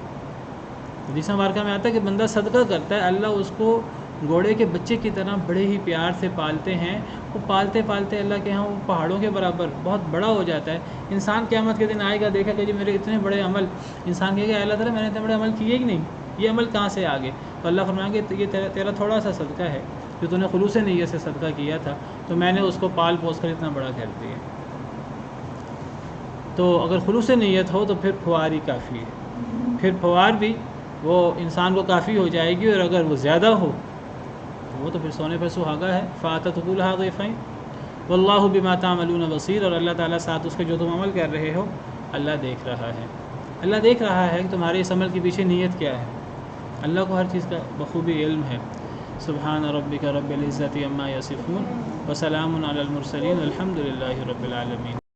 حدیث مبارکہ میں آتا ہے کہ بندہ صدقہ کرتا ہے، اللہ اس کو گھوڑے کے بچے کی طرح بڑے ہی پیار سے پالتے ہیں۔ وہ پالتے پالتے اللہ کے ہاں وہ پہاڑوں کے برابر بہت بڑا ہو جاتا ہے۔ انسان قیامت کے دن آئے گا، دیکھا کہ جی میرے اتنے بڑے عمل، انسان کہے گا اللہ تعالیٰ میں نے اتنے بڑے عمل کیے ہی نہیں، یہ عمل کہاں سے آگے؟ تو اللہ فرمائیں گے یہ تیرا تھوڑا سا صدقہ ہے جو تو نے خلوص نیت سے صدقہ کیا تھا، تو میں نے اس کو پال پوس کر اتنا بڑا کر دیا۔ تو اگر خلوص نیت ہو تو پھر پھوار ہی کافی ہے، پھر پھوار بھی وہ انسان کو کافی ہو جائے گی، اور اگر وہ زیادہ ہو تو وہ تو پھر سونے پہ سہاگا ہے۔ فَآتَتْكُلُهَا ضِعْفَيْنِ وَاللَّهُ بِمَا تَعْمَلُونَ بَصِيرٌ، اور اللہ تعالیٰ ساتھ اس کے جو تم عمل کر رہے ہو اللہ دیکھ رہا ہے۔ اللہ دیکھ رہا ہے کہ تمہارے اس عمل کے پیچھے نیت کیا ہے، اللہ کو ہر چیز کا بخوبی علم ہے۔ سبحان ربک رب العزت عما یصفون وسلام علی المرسلین والحمد للہ رب العالمین۔